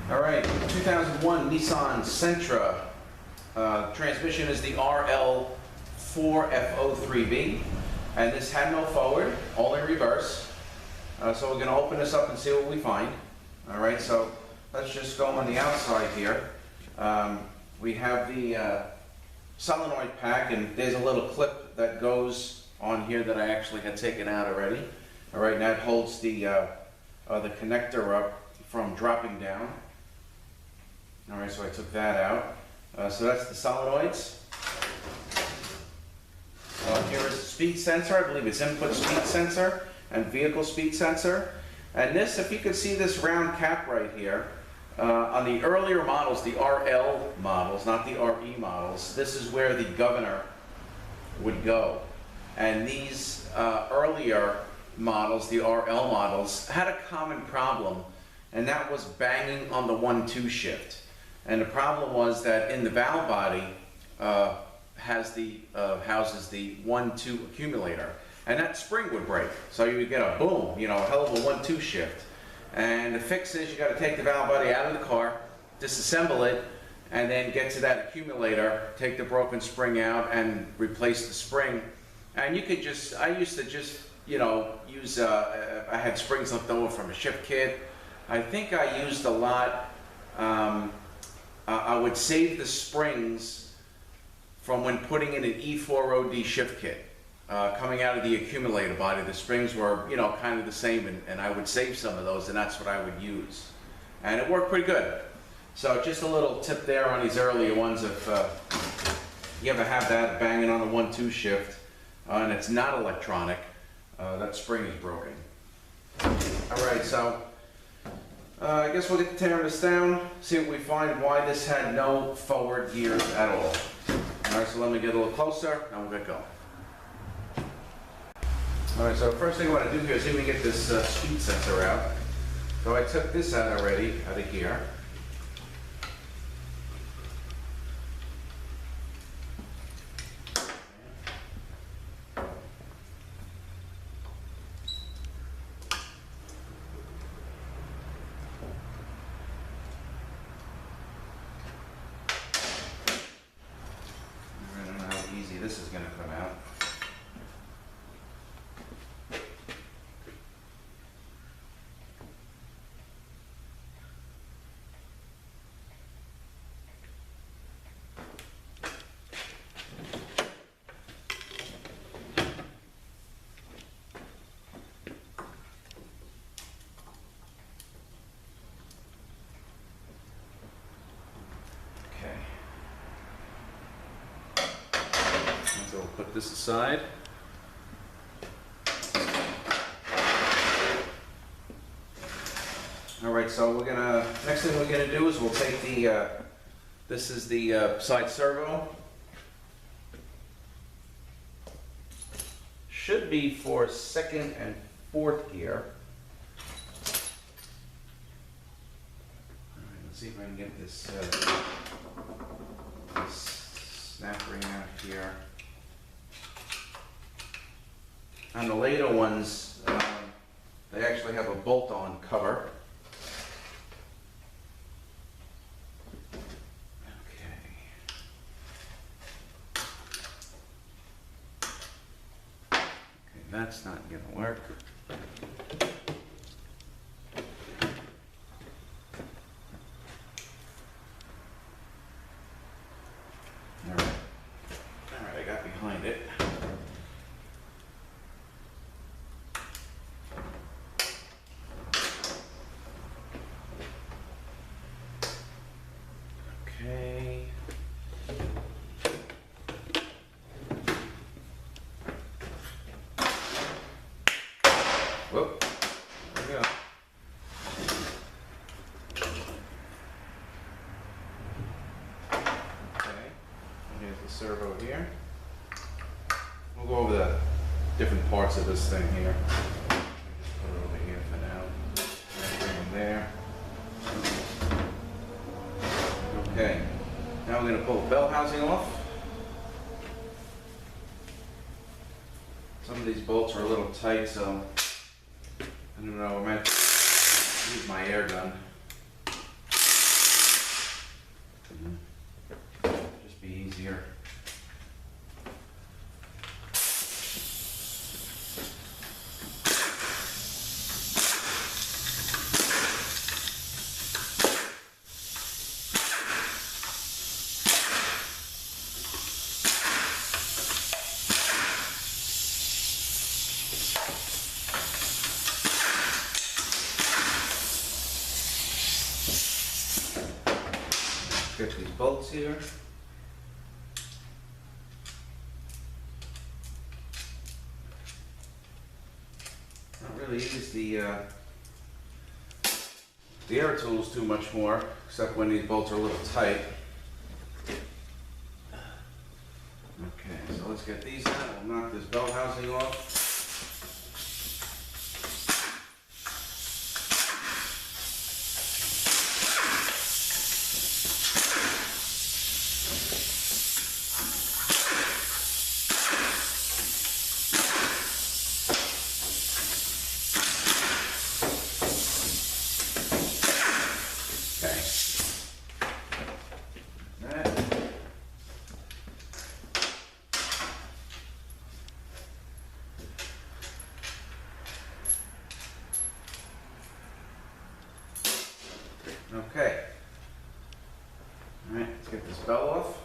All right, 2001 Nissan Sentra. Transmission is the RE4FO3B, and this had no forward, only reverse. So we're going to open this up and see what we find. All right, so let's just go on the outside here. We have the solenoid pack, and there's a little clip that goes on here that I actually had taken out already. All right, and that holds the connector up from dropping down. All right, so I took that out. So that's the solenoids. Here is the speed sensor. I believe it's input speed sensor and vehicle speed sensor. And this, if you could see this round cap right here, on the earlier models, the RL models, not the RE models, this is where the governor would go. And these earlier models, the RL models, had a common problem, and that was banging on the 1-2 shift. And the problem was that in the valve body houses the 1-2 accumulator, and that spring would break. So you would get a boom, a hell of a 1-2 shift. And the fix is you got to take the valve body out of the car, disassemble it, and then get to that accumulator, take the broken spring out, and replace the spring. And you could just, I used to just, use, I had springs left over from a shift kit. I think I used a lot. I would save the springs from when putting in an RE4FO3B shift kit. Coming out of the accumulator body, the springs were, kind of the same, and I would save some of those, and that's what I would use. And it worked pretty good. So just a little tip there on these earlier ones, if you ever have that banging on the 1-2 shift, and it's not electronic, that spring is broken. All right, so I guess we'll get to tearing this down, see what we find, why this had no forward gears at all. All right, so let me get a little closer, and we'll get going. All right, so first thing I want to do here is see if we can get this speed sensor out. So I took this out already, out of here. I don't know how easy this is going to come out. So we'll put this aside. All right, so next thing we're gonna do is we'll take the, this is the side servo. Should be for 2nd and 4th gear. All right, let's see if I can get this, this snap ring out here. On the later ones, they actually have a bolt-on cover. Okay, that's not going to work. All right, I got behind it. Okay. Whoop. There we go. Okay. Here's the servo here. We'll go over the different parts of this thing here. Just put it over here for now. Bring them there. Okay, now we're going to pull the bell housing off. Some of these bolts are a little tight, so I don't know, I might use my air gun. Just be easier. Get these bolts here. Not really use the air tools too much more, except when these bolts are a little tight. Okay, so let's get these out. We'll knock this belt housing off. Okay. All right, let's get this bell off.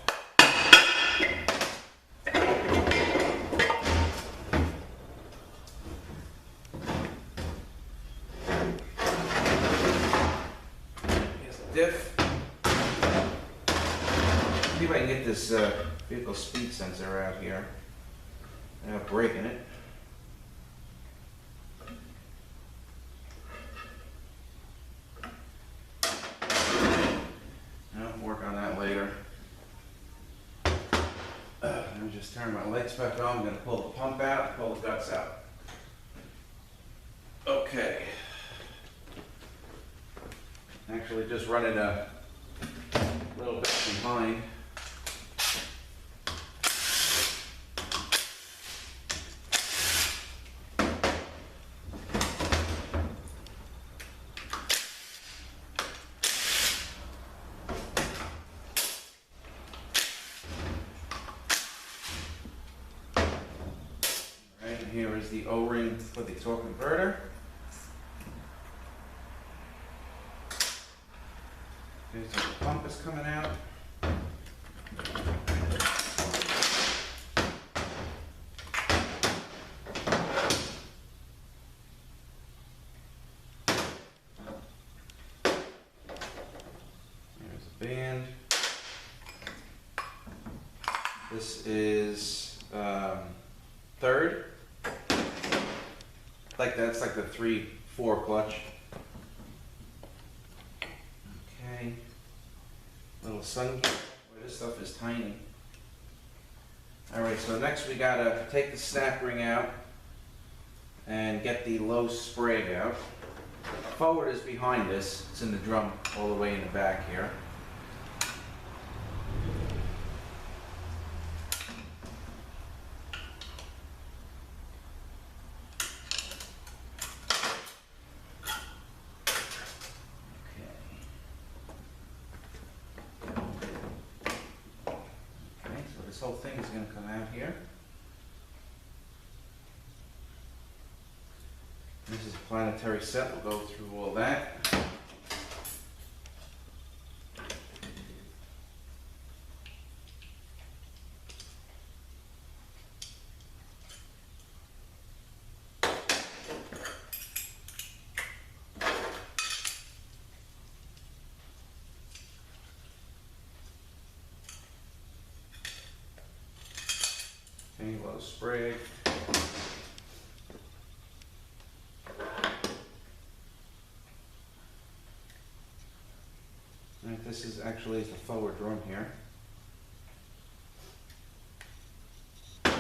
Here's the diff. See if I can get this vehicle speed sensor out here without breaking it. Just turn my lights back on. I'm going to pull the pump out, pull the guts out. Okay. Actually just running a little bit behind. Here is the O-ring for the torque converter. Here's where the pump is coming out. There's a band. This is third. Like that's like the 3/4 clutch. Okay. Little sun. Boy, this stuff is tiny. All right, so next we gotta take the snap ring out and get the low spray out. Forward is behind this. It's in the drum all the way in the back here. This whole thing is going to come out here. This is a planetary set. We'll go through all that. Low spray. Right, this is actually the forward drum here. And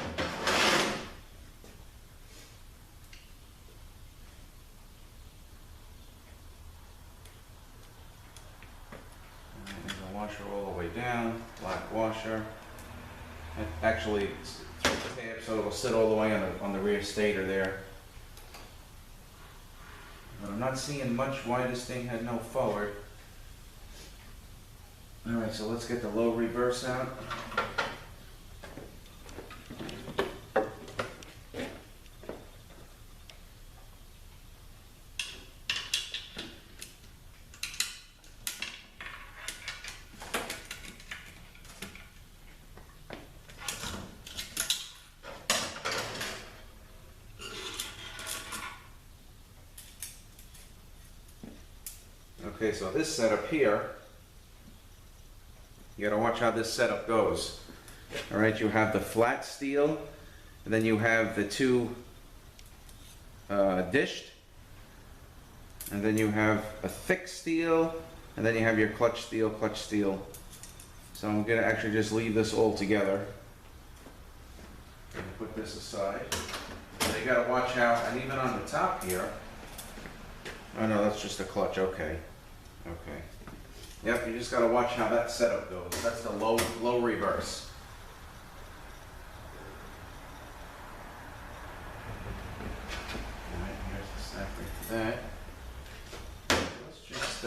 there's a washer all the way down, black washer. And actually, it's tab, so it'll sit all the way on the rear stator there. But I'm not seeing much why this thing had no forward. Alright, so let's get the low reverse out. Okay, so this setup here, you gotta watch how this setup goes. All right, you have the flat steel, and then you have the two dished, and then you have a thick steel, and then you have your clutch steel. So I'm gonna actually just leave this all together. And put this aside. So you gotta watch how, and even on the top here, oh no, that's just a clutch, okay. Okay. Yep, you just gotta watch how that setup goes. That's the low reverse. Alright, here's the snapper for that. Let's just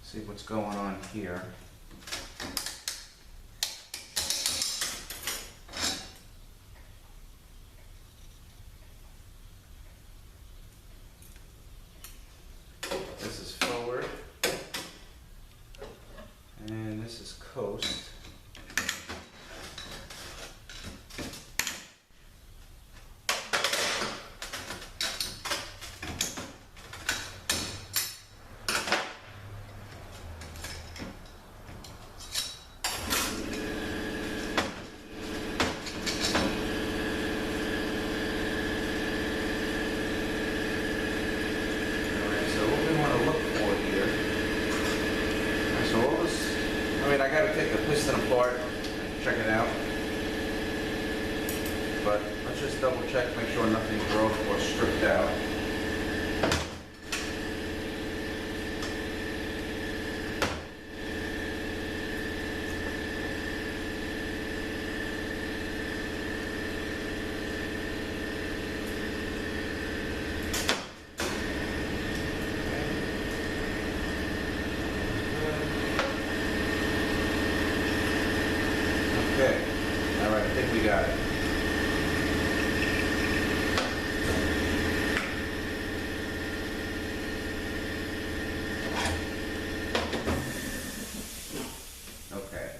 see what's going on here. This is forward, and this is coast. I gotta take the piston apart and check it out. But let's just double check, make sure nothing broke or stripped out. Okay, all right, I think we got it. Okay.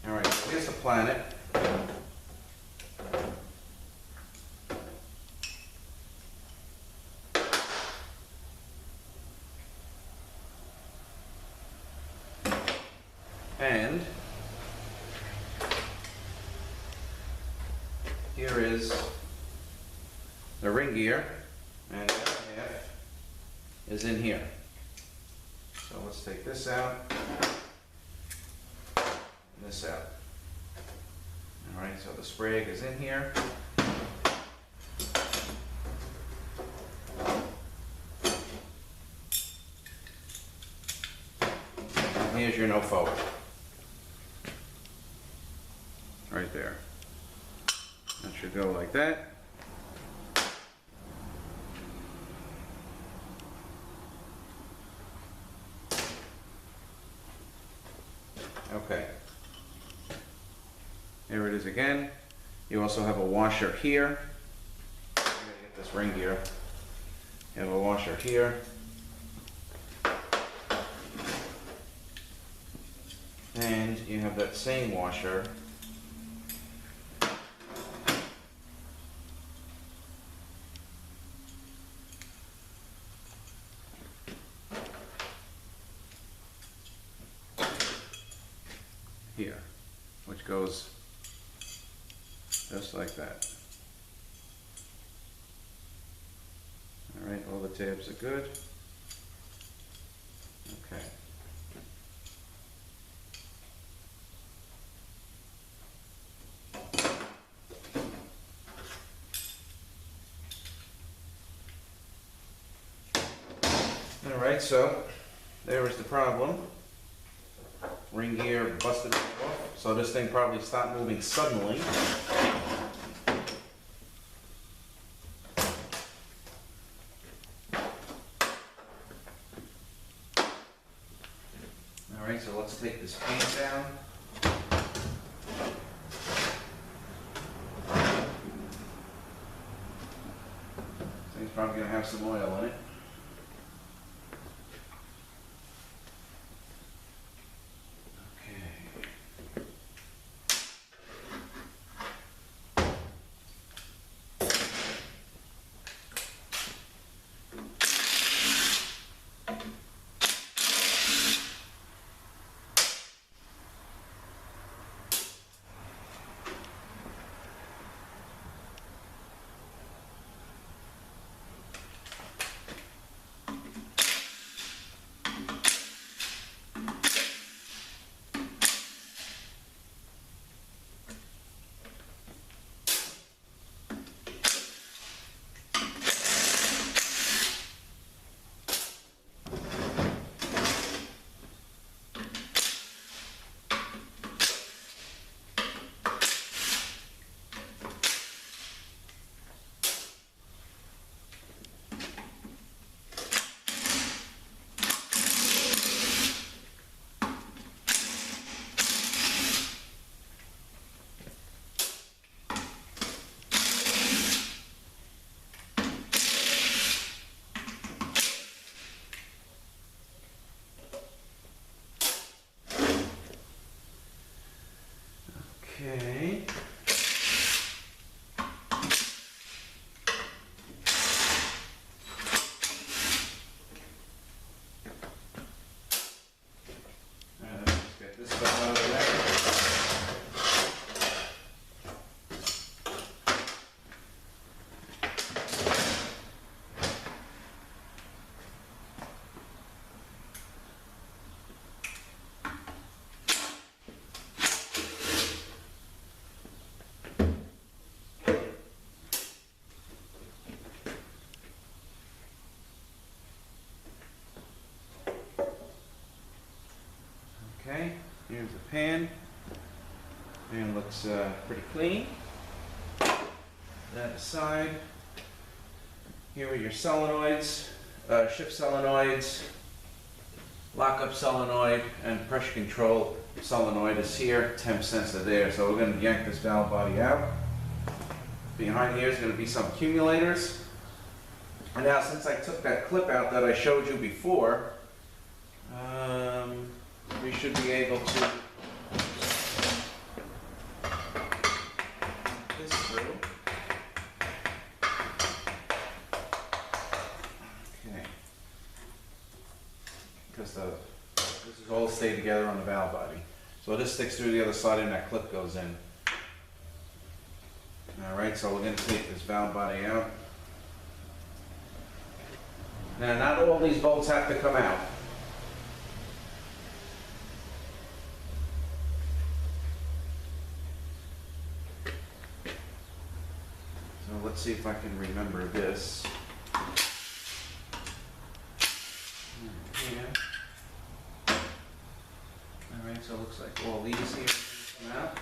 All right, so here's the planet. And here is the ring gear, and the other half is in here. So let's take this out and this out. All right, so the sprig is in here. And here's your no forward. Right there. That should go like that. Okay. Here it is again. You also have a washer here. I'm gonna get this ring gear. You have a washer here. And you have that same washer here, which goes just like that. All right, all the tabs are good. Okay. All right, so there was the problem. Ring gear busted off, so this thing probably stopped moving suddenly. All right, so let's take this paint down. Thing's probably gonna have some oil in it. Okay. Let's get this stuff out of there. Okay, here's the pan. Pan looks pretty clean. That aside, here are your solenoids, shift solenoids, lockup solenoid, and pressure control solenoid is here, temp sensor there. So we're going to yank this valve body out. Behind here is going to be some accumulators. And now, since I took that clip out that I showed you before, we should be able to this through. Okay. Because this is all stay together on the valve body. So this sticks through the other side and that clip goes in. Alright, so we're going to take this valve body out. Now, not all these bolts have to come out. So let's see if I can remember this. Here. Alright, so it looks like all these here come out.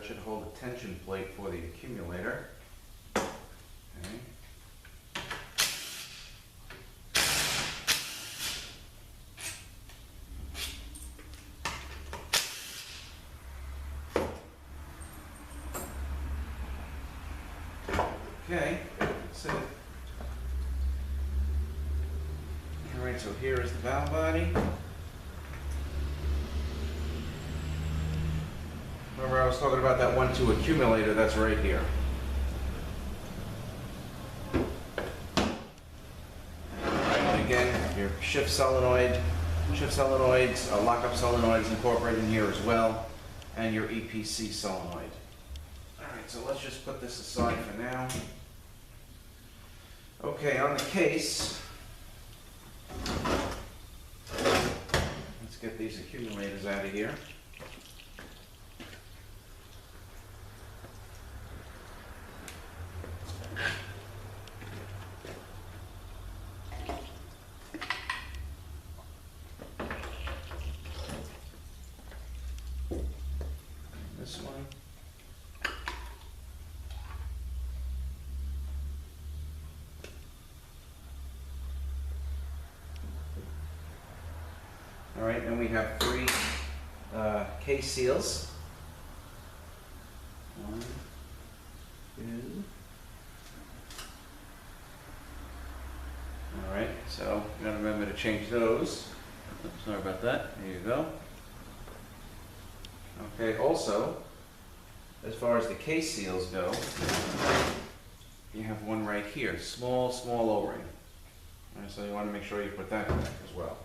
that should hold a tension plate for the accumulator. Okay. Okay, that's it. Alright, so here is the valve body. Remember I was talking about that 1-2 accumulator, that's right here. And again, your shift solenoids, lockup solenoid is incorporated in here as well, and your EPC solenoid. Alright, so let's just put this aside for now. Okay, on the case, let's get these accumulators out of here. This one. All right, and we have 3 case seals. 1, 2. All right, so you gotta remember to change those. Oops, sorry about that. There you go. Okay, also, as far as the case seals go, you have one right here, small O-ring. All right, so you want to make sure you put that back as well.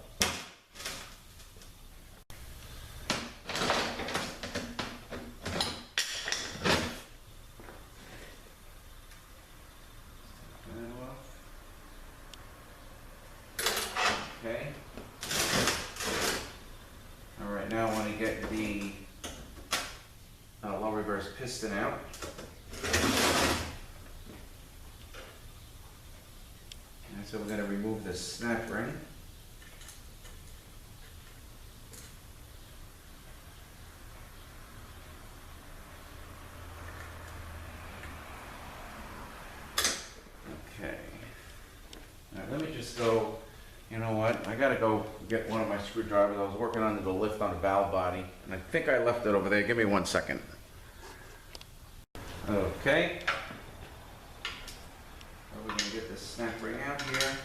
Okay. All right, now I want to get the low reverse piston out. And so we're going to remove the snap ring. Okay. Now let me just go, you know what, I got to go get one of my screwdrivers. I was working on the lift on the valve body, and I think I left it over there. Give me 1 second. Okay. We're going to get this snap ring out here.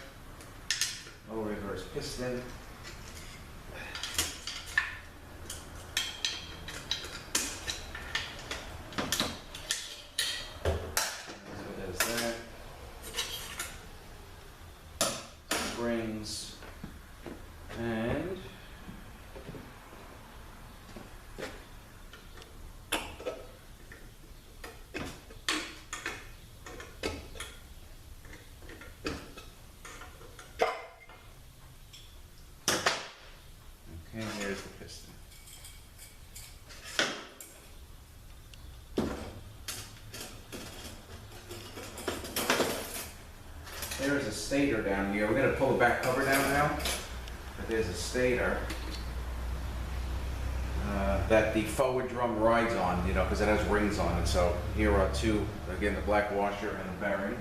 Low reverse piston. So there's that. Springs. And okay, here's the piston. There's a stator down here. We're going to pull the back cover down now. But there's a stator that the forward drum rides on, you know, because it has rings on it. So here are 2, again, the black washer and the bearing.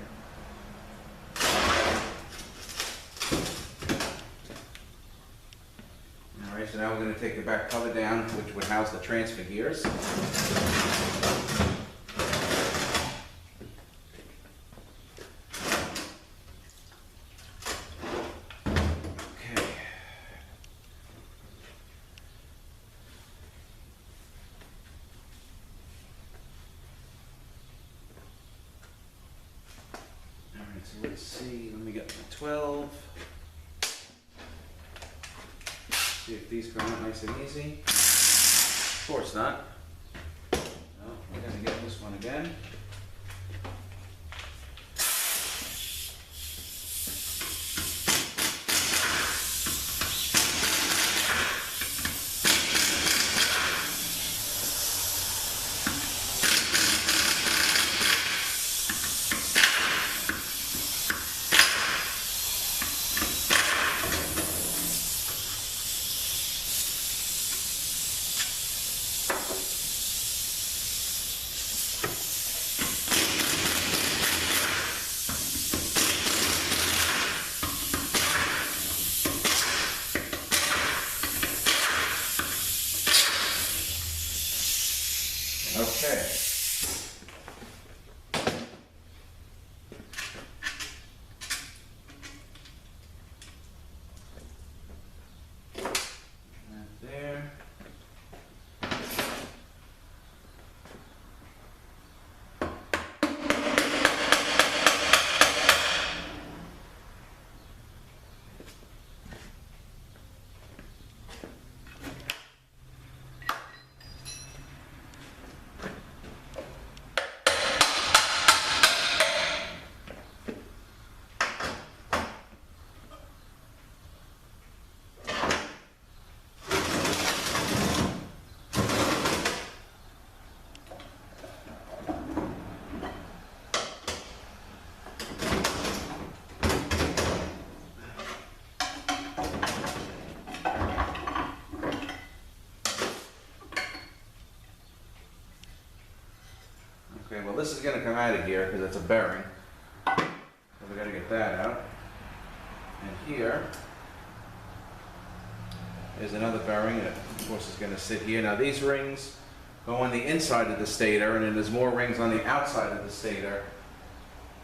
All right, so now we're going to take the back cover down, which would house the transfer gears. So let's see, let me get my 12. See if these come out nice and easy. Of course not. No, we're going to get this one again. Okay. And there. Okay, well this is going to come out of here because it's a bearing. So we got to get that out. And here is another bearing that of course is going to sit here. Now these rings go on the inside of the stator, and then there's more rings on the outside of the stator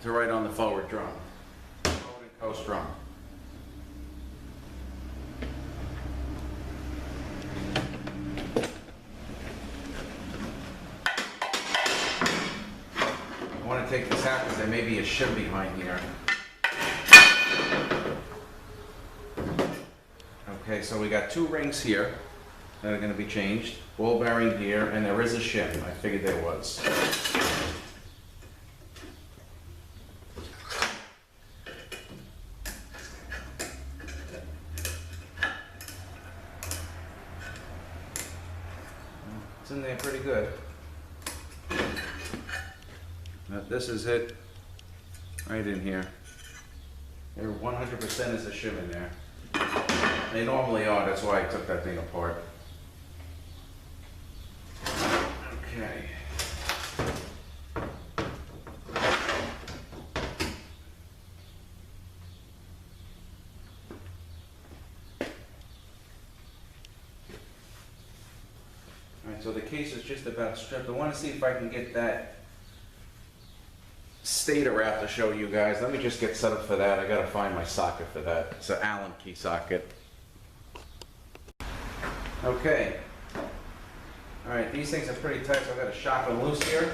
to right on the forward drum. Forward and coast drum. I want to take this out because there may be a shim behind here. Okay, so we got two rings here that are going to be changed. Ball bearing here, and there is a shim. I figured there was. It's in there pretty good. Now, this is it right in here. There 100% is a shim in there. They normally are, that's why I took that thing apart. Okay. Alright, so the case is just about stripped. I want to see if I can get that stator out to show you guys. Let me just get set up for that. I gotta find my socket for that. It's an Allen key socket. Okay. Alright, these things are pretty tight, so I've got to shock them loose here.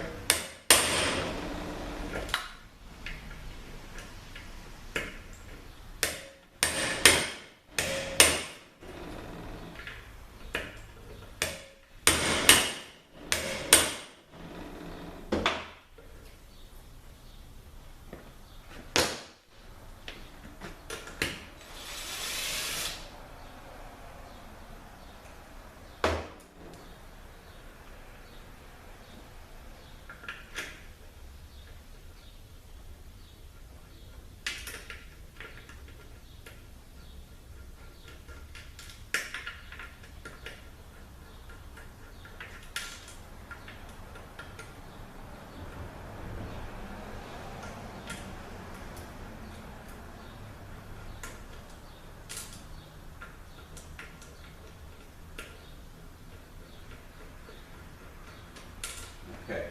Okay.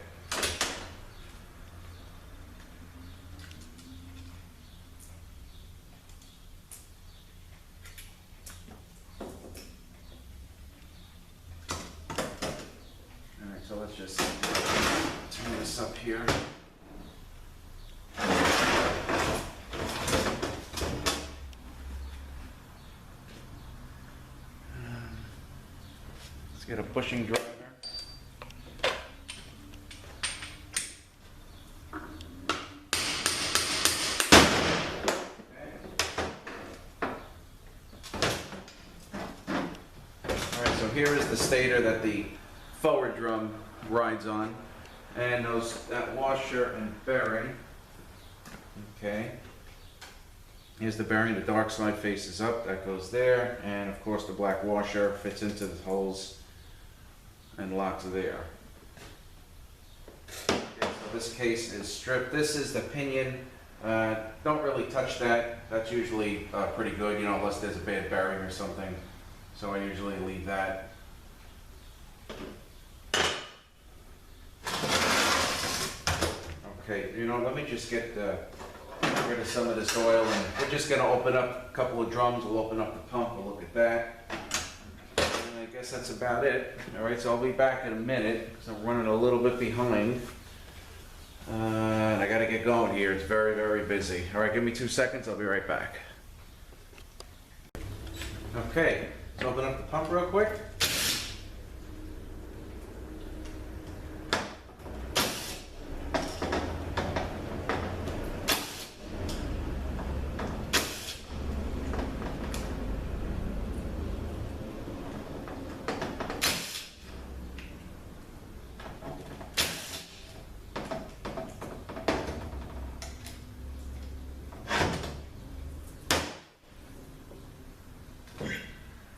Alright, so let's just turn this up here. Let's get a bushing driver. So here is the stator that the forward drum rides on, and that washer and bearing. Okay. Here's the bearing. The dark side faces up. That goes there, and of course the black washer fits into the holes and locks there. Okay, so this case is stripped. This is the pinion. Don't really touch that. That's usually pretty good, you know, unless there's a bad bearing or something. So I usually leave that. Okay, you know, let me just get rid of some of this oil, and we're just gonna open up a couple of drums. We'll open up the pump, we'll look at that. And I guess that's about it. All right, so I'll be back in a minute, because I'm running a little bit behind. And I gotta get going here, it's very, very busy. All right, give me 2 seconds, I'll be right back. Okay, let's open up the pump real quick.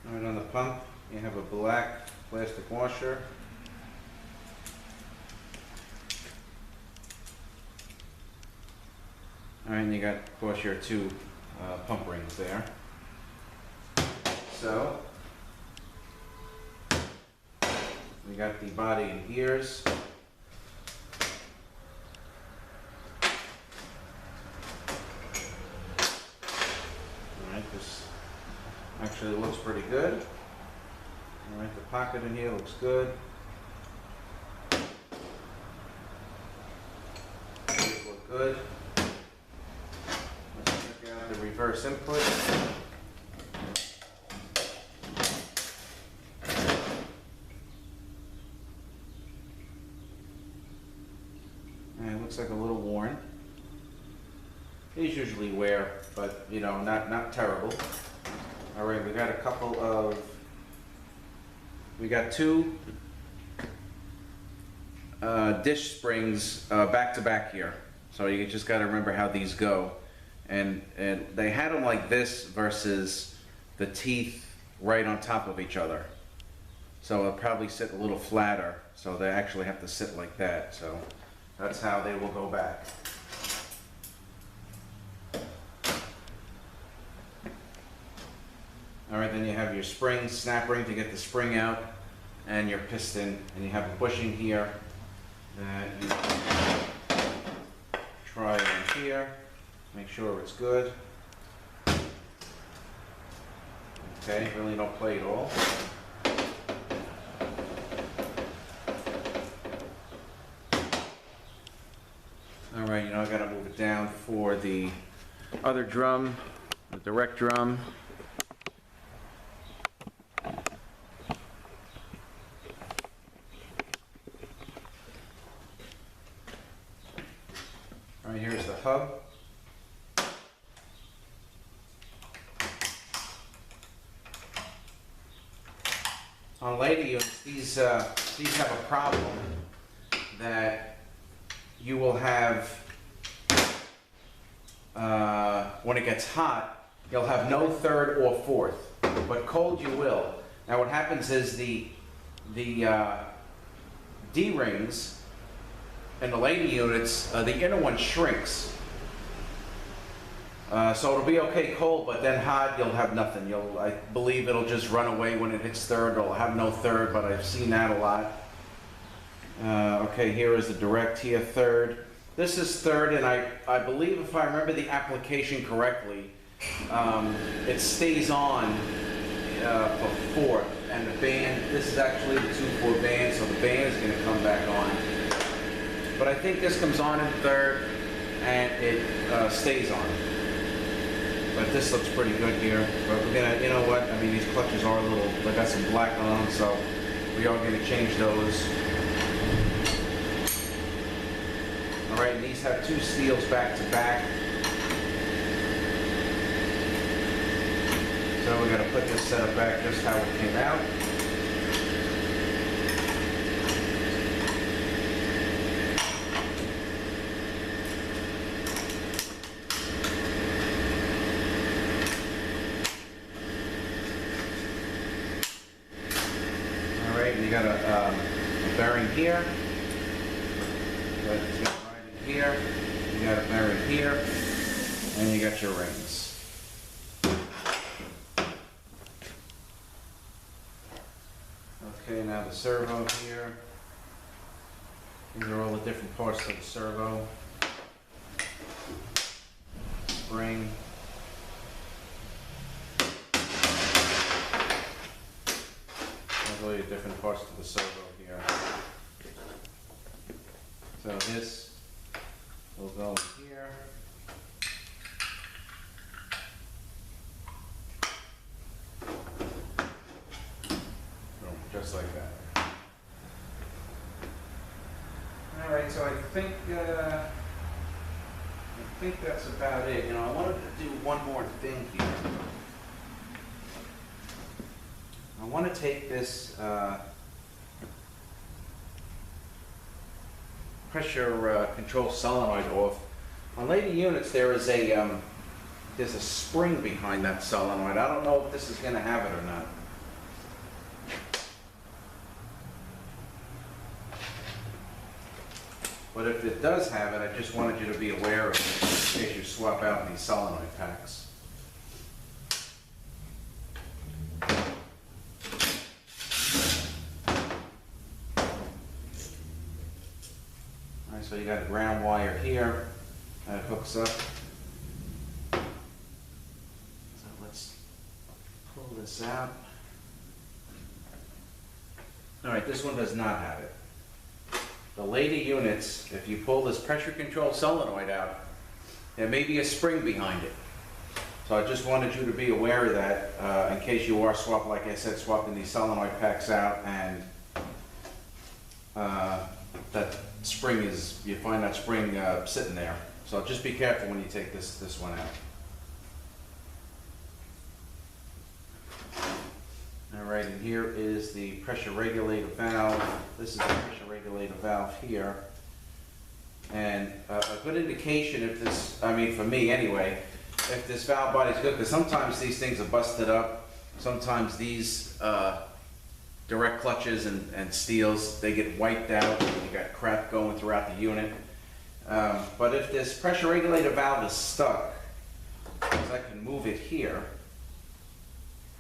Alright, on the pump, you have a black plastic washer. Alright, and you got, of course, your 2 pump rings there. So, we got the body and ears. Alright, this actually looks pretty good. Alright, the pocket in here looks good. These look good. Let's check out the reverse input. And it looks like a little worn. These usually wear, but you know, not terrible. All right, we got a couple of, we got 2 dish springs back to back here. So you just got to remember how these go. And they had them like this versus the teeth right on top of each other. So they'll probably sit a little flatter. So they actually have to sit like that. So that's how they will go back. All right, then you have your spring, snap ring to get the spring out, and your piston, and you have a bushing here that you try in here, make sure it's good. Okay, really don't play at all. All right, you know, I gotta move it down for the other drum, the direct drum. All right, here's the hub. On lady units, these have a problem that you will have, when it gets hot, you'll have no third or fourth, but cold you will. Now what happens is the D-rings and the lady units, the inner one shrinks. So it'll be okay cold, but then hot, you'll have nothing. I believe it'll just run away when it hits third. It'll have no third, but I've seen that a lot. Okay, here is the direct here, third. This is third, and I believe, if I remember the application correctly, it stays on for fourth. And the band, this is actually the 2/4 band, so the band is going to come back on. But I think this comes on in third, and it stays on. But this looks pretty good here. But we're gonna, you know what? I mean, these clutches are a little, they got some black on them, so we are gonna change those. All right, and these have 2 steels back to back. So we're gonna put this setup back just how it came out. You got a bearing here, it's got right in here, you got a bearing here, and you got your rings. Okay, now the servo here. These are all the different parts of the servo. spring. There's all your different parts to the servo here. So this will go here. Just like that. All right, so I think that's about it. You know, I wanted to do one more thing here. I want to take this pressure control solenoid off. On later units, there's a spring behind that solenoid. I don't know if this is going to have it or not. But if it does have it, I just wanted you to be aware of it in case you swap out these solenoid packs. Alright, so you got a ground wire here that hooks up. So let's pull this out. Alright, this one does not have it. The later units, if you pull this pressure control solenoid out, there may be a spring behind it. So I just wanted you to be aware of that in case you are like I said, swapping these solenoid packs out and that spring you find that spring sitting there. So just be careful when you take this one out. Alright, and here is the pressure regulator valve. This is the pressure regulator valve here. And a good indication if this, I mean for me anyway, if this valve body's good, because sometimes these things are busted up. Sometimes these direct clutches and steels, they get wiped out. You got crap going throughout the unit. But if this pressure regulator valve is stuck, because I can move it here,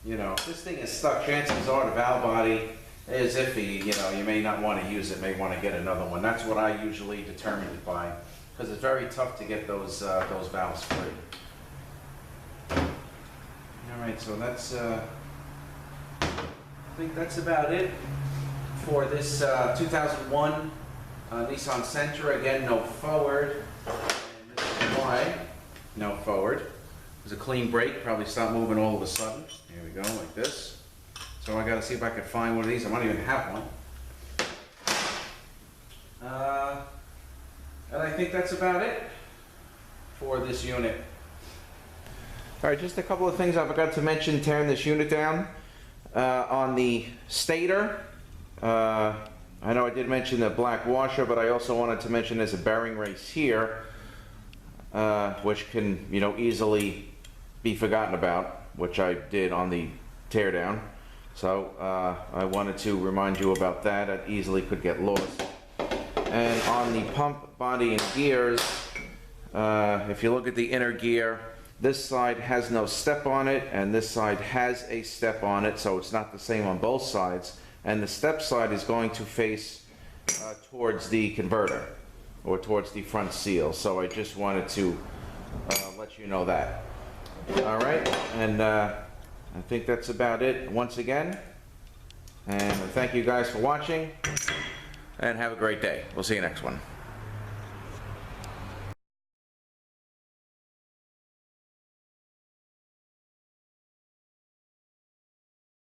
you know, if this thing is stuck, chances are the valve body is iffy. You know, you may not want to use it, may want to get another one. That's what I usually determine it by, because it's very tough to get those valves free. All right, so that's, I think that's about it for this 2001 Nissan Sentra. Again, no forward. And this is why no forward. There's a clean brake, probably stop moving all of a sudden. Here we go, like this. So I gotta see if I can find one of these. I might even have one. And I think that's about it for this unit. All right, just a couple of things I forgot to mention tearing this unit down. On the stator, I know I did mention the black washer, but I also wanted to mention there's a bearing race here, which can, you know, easily be forgotten about, which I did on the teardown. So I wanted to remind you about that. It easily could get lost. And on the pump body and gears, if you look at the inner gear, this side has no step on it, and this side has a step on it, so it's not the same on both sides. And the step side is going to face towards the converter, or towards the front seal. So I just wanted to let you know that. All right, and I think that's about it once again. And thank you guys for watching, and have a great day. We'll see you next one.